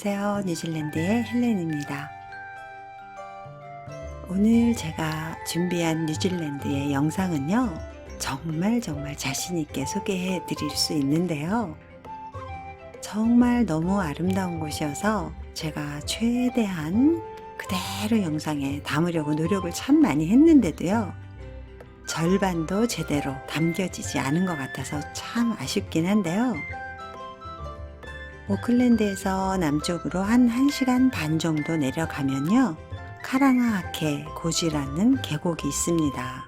안녕하세요. 뉴질랜드의 헬렌입니다. 오늘 제가 준비한 뉴질랜드의 영상은요, 정말 자신있게 소개해 드릴 수 있는데요. 정말 너무 아름다운 곳이어서 제가 최대한 그대로 영상에 담으려고 노력을 참 많이 했는데도요, 절반도 제대로 담겨지지 않은 것 같아서 참 아쉽긴 한데요. 오클랜드에서 남쪽으로 한 1시간 반 정도 내려가면요, 카랑아하케 고지라는 계곡이 있습니다.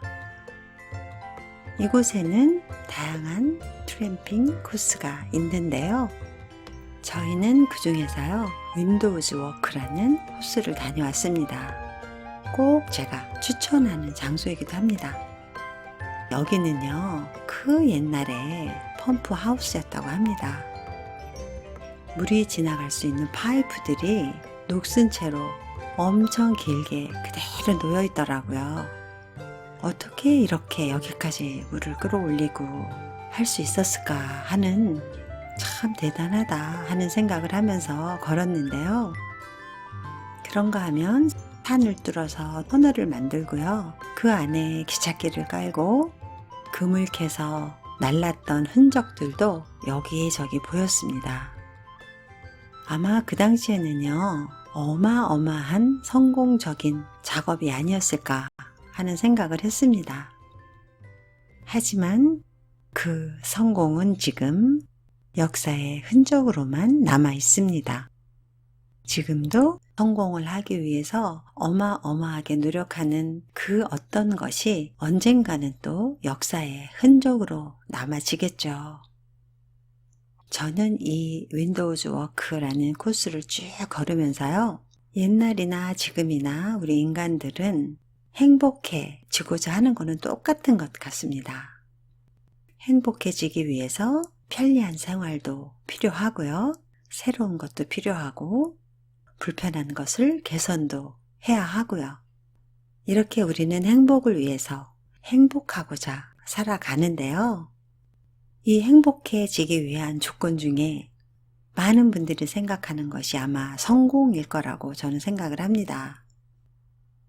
이곳에는 다양한 트램핑 코스가 있는데요. 저희는 그 중에서요, 윈도우즈 워크라는 코스를 다녀왔습니다. 꼭 제가 추천하는 장소이기도 합니다. 여기는요, 그 옛날에 펌프 하우스였다고 합니다. 물이 지나갈 수 있는 파이프들이 녹슨 채로 엄청 길게 그대로 놓여 있더라고요. 어떻게 이렇게 여기까지 물을 끌어올리고 할 수 있었을까 하는, 참 대단하다 하는 생각을 하면서 걸었는데요. 그런가 하면 산을 뚫어서 터널을 만들고요, 그 안에 기찻길을 깔고 그물 캐서 날랐던 흔적들도 여기저기 보였습니다. 아마 그 당시에는요, 어마어마한 성공적인 작업이 아니었을까 하는 생각을 했습니다. 하지만 그 성공은 지금 역사의 흔적으로만 남아 있습니다. 지금도 성공을 하기 위해서 어마어마하게 노력하는 그 어떤 것이 언젠가는 또 역사의 흔적으로 남아지겠죠. 저는 이 윈도우즈 워크라는 코스를 쭉 걸으면서요, 옛날이나 지금이나 우리 인간들은 행복해지고자 하는 것은 똑같은 것 같습니다. 행복해지기 위해서 편리한 생활도 필요하고요, 새로운 것도 필요하고, 불편한 것을 개선도 해야 하고요. 이렇게 우리는 행복을 위해서 행복하고자 살아가는데요. 이 행복해지기 위한 조건 중에 많은 분들이 생각하는 것이 아마 성공일 거라고 저는 생각을 합니다.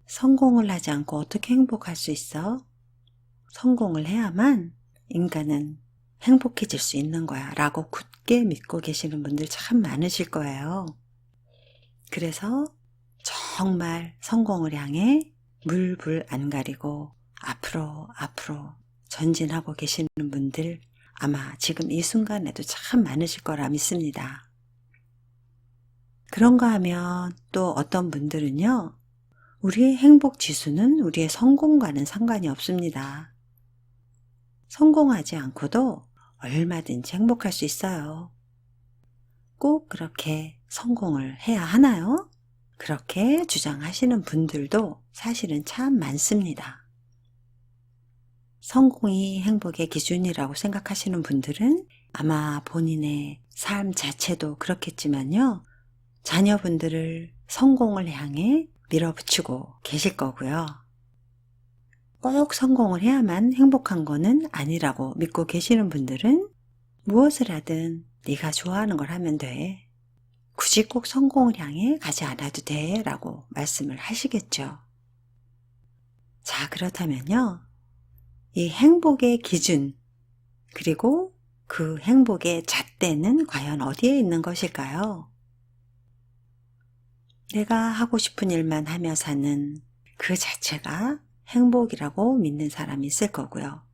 성공을 하지 않고 어떻게 행복할 수 있어? 성공을 해야만 인간은 행복해질 수 있는 거야 라고 굳게 믿고 계시는 분들 참 많으실 거예요. 그래서 정말 성공을 향해 물불 안 가리고 앞으로 전진하고 계시는 분들 아마 지금 이 순간에도 참 많으실 거라 믿습니다. 그런가 하면 또 어떤 분들은요, 우리의 행복 지수는 우리의 성공과는 상관이 없습니다. 성공하지 않고도 얼마든지 행복할 수 있어요. 꼭 그렇게 성공을 해야 하나요? 그렇게 주장하시는 분들도 사실은 참 많습니다. 성공이 행복의 기준이라고 생각하시는 분들은 아마 본인의 삶 자체도 그렇겠지만요, 자녀분들을 성공을 향해 밀어붙이고 계실 거고요. 꼭 성공을 해야만 행복한 거는 아니라고 믿고 계시는 분들은 무엇을 하든 네가 좋아하는 걸 하면 돼, 굳이 꼭 성공을 향해 가지 않아도 돼 라고 말씀을 하시겠죠. 자, 그렇다면요, 이 행복의 기준, 그리고 그 행복의 잣대는 과연 어디에 있는 것일까요? 내가 하고 싶은 일만 하며 사는 그 자체가 행복이라고 믿는 사람이 있을 거고요.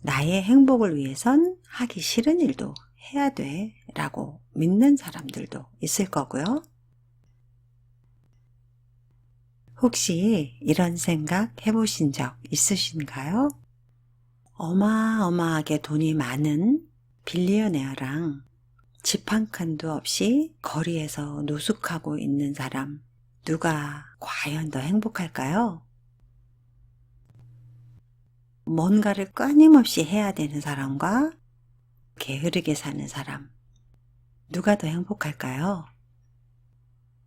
나의 행복을 위해선 하기 싫은 일도 해야 돼 라고 믿는 사람들도 있을 거고요. 혹시 이런 생각 해보신 적 있으신가요? 어마어마하게 돈이 많은 빌리어네어랑 집 한 칸도 없이 거리에서 노숙하고 있는 사람, 누가 과연 더 행복할까요? 뭔가를 끊임없이 해야 되는 사람과 게으르게 사는 사람, 누가 더 행복할까요?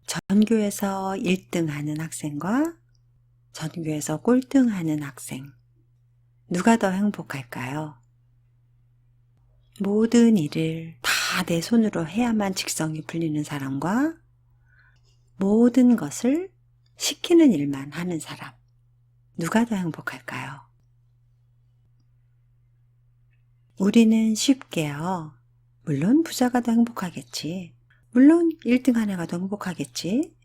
전교에서 1등 하는 학생과 전교에서 꼴등 하는 학생, 누가 더 행복할까요? 모든 일을 다 다 내 손으로 해야만 직성이 풀리는 사람과 모든 것을 시키는 일만 하는 사람, 누가 더 행복할까요? 우리는 쉽게요. 물론 부자가 더 행복하겠지. 물론 1등 한 애가 더 행복하겠지.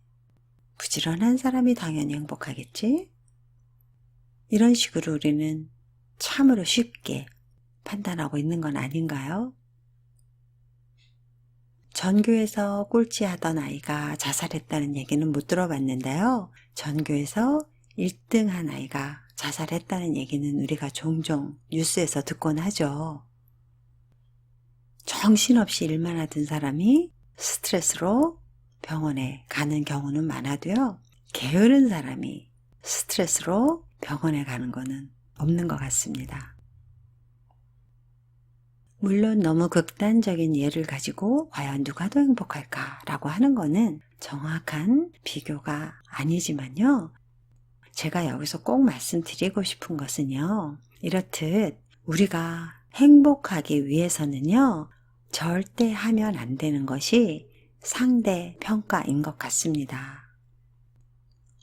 부지런한 사람이 당연히 행복하겠지. 이런 식으로 우리는 참으로 쉽게 판단하고 있는 건 아닌가요? 전교에서 꼴찌하던 아이가 자살했다는 얘기는 못 들어봤는데요. 전교에서 1등 한 아이가 자살했다는 얘기는 우리가 종종 뉴스에서 듣곤 하죠. 정신없이 일만 하던 사람이 스트레스로 병원에 가는 경우는 많아도요. 게으른 사람이 스트레스로 병원에 가는 거는 없는 것 같습니다. 물론 너무 극단적인 예를 가지고 과연 누가 더 행복할까라고 하는 거는 정확한 비교가 아니지만요. 제가 여기서 꼭 말씀드리고 싶은 것은요. 이렇듯 우리가 행복하기 위해서는요. 절대 하면 안 되는 것이 상대 평가인 것 같습니다.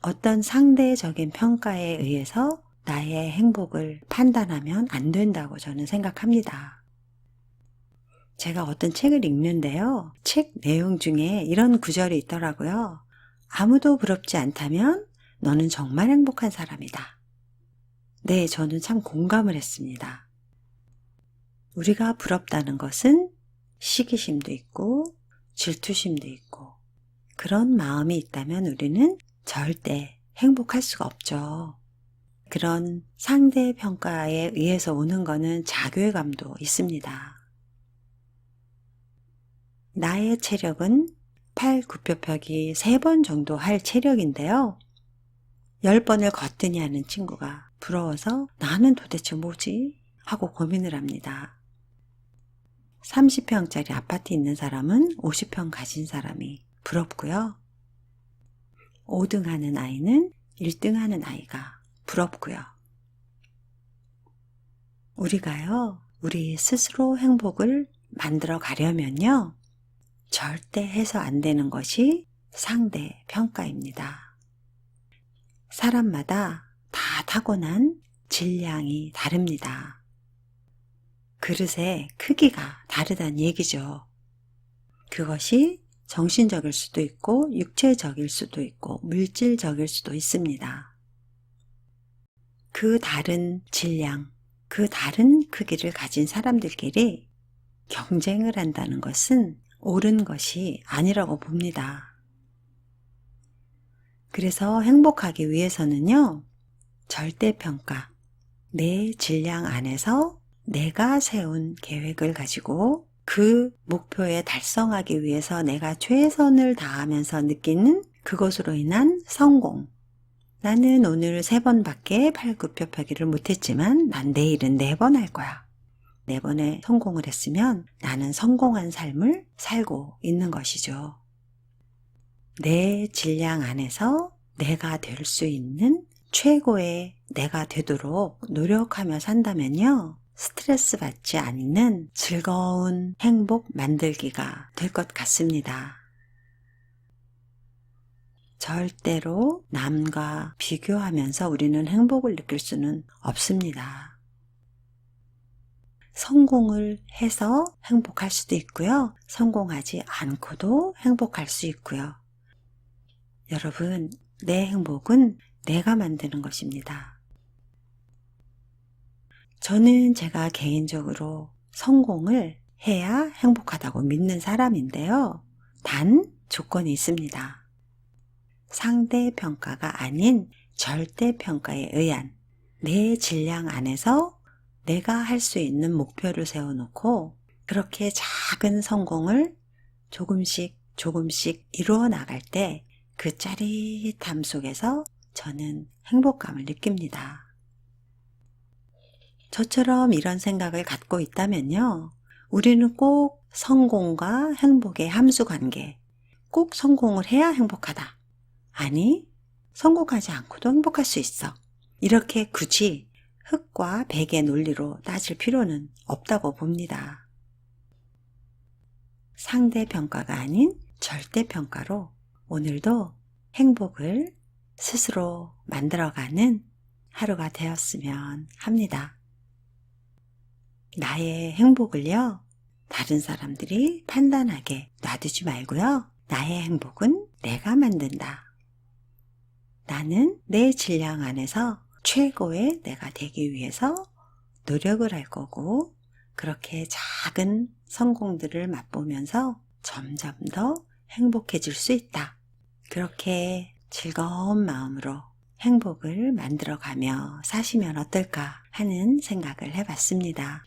어떤 상대적인 평가에 의해서 나의 행복을 판단하면 안 된다고 저는 생각합니다. 제가 어떤 책을 읽는데요. 책 내용 중에 이런 구절이 있더라고요. 아무도 부럽지 않다면 너는 정말 행복한 사람이다. 네, 저는 참 공감을 했습니다. 우리가 부럽다는 것은 시기심도 있고 질투심도 있고 그런 마음이 있다면 우리는 절대 행복할 수가 없죠. 그런 상대 평가에 의해서 오는 거는 자괴감도 있습니다. 나의 체력은 팔 굽혀펴기 3번 정도 할 체력인데요. 10번을 거뜬히 하는 친구가 부러워서 나는 도대체 뭐지? 하고 고민을 합니다. 30평짜리 아파트 있는 사람은 50평 가진 사람이 부럽고요. 5등 하는 아이는 1등 하는 아이가 부럽고요. 우리가요, 우리 스스로 행복을 만들어 가려면요, 절대 해서 안 되는 것이 상대 평가입니다. 사람마다 다 타고난 질량이 다릅니다. 그릇의 크기가 다르다는 얘기죠. 그것이 정신적일 수도 있고 육체적일 수도 있고 물질적일 수도 있습니다. 그 다른 질량, 그 다른 크기를 가진 사람들끼리 경쟁을 한다는 것은 옳은 것이 아니라고 봅니다. 그래서 행복하기 위해서는요, 절대평가, 내 질량 안에서 내가 세운 계획을 가지고 그 목표에 달성하기 위해서 내가 최선을 다하면서 느끼는 그것으로 인한 성공. 나는 오늘 3번밖에 팔굽혀펴기를 못했지만 난 내일은 4번 할 거야. 4번에 성공을 했으면 나는 성공한 삶을 살고 있는 것이죠. 내 질량 안에서 내가 될 수 있는 최고의 내가 되도록 노력하며 산다면요. 스트레스 받지 않는 즐거운 행복 만들기가 될 것 같습니다. 절대로 남과 비교하면서 우리는 행복을 느낄 수는 없습니다. 성공을 해서 행복할 수도 있고요. 성공하지 않고도 행복할 수 있고요. 여러분, 내 행복은 내가 만드는 것입니다. 저는 제가 개인적으로 성공을 해야 행복하다고 믿는 사람인데요. 단 조건이 있습니다. 상대평가가 아닌 절대평가에 의한 내 질량 안에서 내가 할 수 있는 목표를 세워놓고 그렇게 작은 성공을 조금씩 이루어 나갈 때 그 짜릿함 속에서 저는 행복감을 느낍니다. 저처럼 이런 생각을 갖고 있다면요. 우리는 꼭 성공과 행복의 함수관계, 꼭 성공을 해야 행복하다. 아니, 성공하지 않고도 행복할 수 있어. 이렇게 굳이 흑과 백의 논리로 따질 필요는 없다고 봅니다. 상대평가가 아닌 절대평가로 오늘도 행복을 스스로 만들어가는 하루가 되었으면 합니다. 나의 행복을요, 다른 사람들이 판단하게 놔두지 말고요. 나의 행복은 내가 만든다. 나는 내 질량 안에서 최고의 내가 되기 위해서 노력을 할 거고, 그렇게 작은 성공들을 맛보면서 점점 더 행복해질 수 있다. 그렇게 즐거운 마음으로 행복을 만들어가며 사시면 어떨까 하는 생각을 해봤습니다.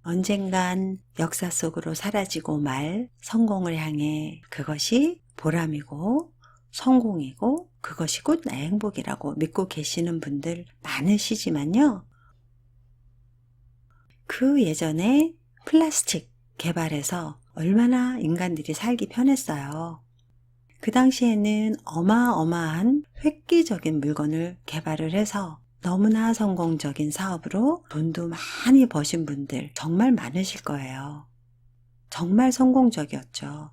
언젠간 역사 속으로 사라지고 말 성공을 향해 그것이 보람이고 성공이고 그것이 곧 나의 행복이라고 믿고 계시는 분들 많으시지만요. 그 예전에 플라스틱 개발해서 얼마나 인간들이 살기 편했어요. 그 당시에는 어마어마한 획기적인 물건을 개발을 해서 너무나 성공적인 사업으로 돈도 많이 버신 분들 정말 많으실 거예요. 정말 성공적이었죠.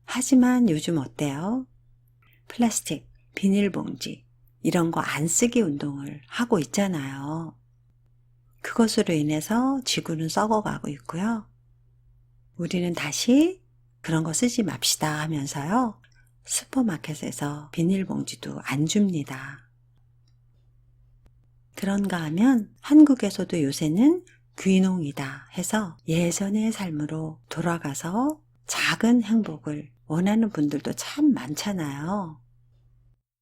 하지만 요즘 어때요? 플라스틱, 비닐봉지 이런 거 안 쓰기 운동을 하고 있잖아요. 그것으로 인해서 지구는 썩어가고 있고요. 우리는 다시 그런 거 쓰지 맙시다 하면서요. 슈퍼마켓에서 비닐봉지도 안 줍니다. 그런가 하면 한국에서도 요새는 귀농이다 해서 예전의 삶으로 돌아가서 작은 행복을 원하는 분들도 참 많잖아요.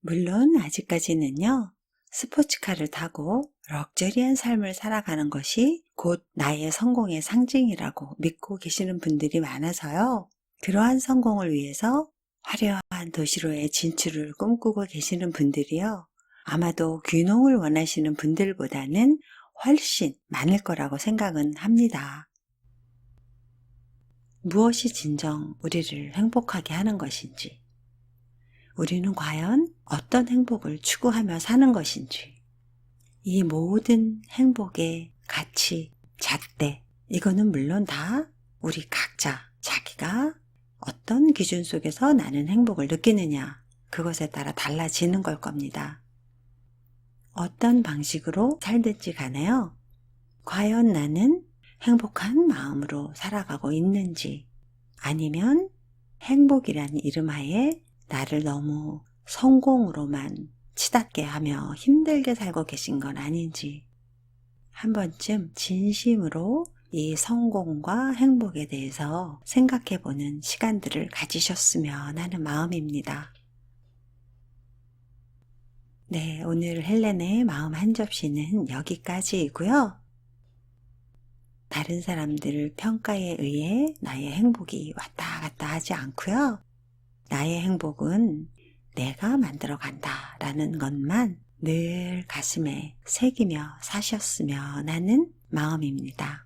물론 아직까지는요. 스포츠카를 타고 럭셔리한 삶을 살아가는 것이 곧 나의 성공의 상징이라고 믿고 계시는 분들이 많아서요. 그러한 성공을 위해서 화려한 도시로의 진출을 꿈꾸고 계시는 분들이요. 아마도 귀농을 원하시는 분들보다는 훨씬 많을 거라고 생각은 합니다. 무엇이 진정 우리를 행복하게 하는 것인지, 우리는 과연 어떤 행복을 추구하며 사는 것인지, 이 모든 행복의 가치, 잣대, 이거는 물론 다 우리 각자 자기가 어떤 기준 속에서 나는 행복을 느끼느냐, 그것에 따라 달라지는 걸 겁니다. 어떤 방식으로 살든지 간에요. 과연 나는 행복한 마음으로 살아가고 있는지, 아니면 행복이란 이름하에 나를 너무 성공으로만 치닫게 하며 힘들게 살고 계신 건 아닌지, 한 번쯤 진심으로 이 성공과 행복에 대해서 생각해보는 시간들을 가지셨으면 하는 마음입니다. 네, 오늘 헬렌의 마음 한 접시는 여기까지이고요. 다른 사람들 평가에 의해 나의 행복이 왔다 갔다 하지 않고요. 나의 행복은 내가 만들어 간다라는 것만 늘 가슴에 새기며 사셨으면 하는 마음입니다.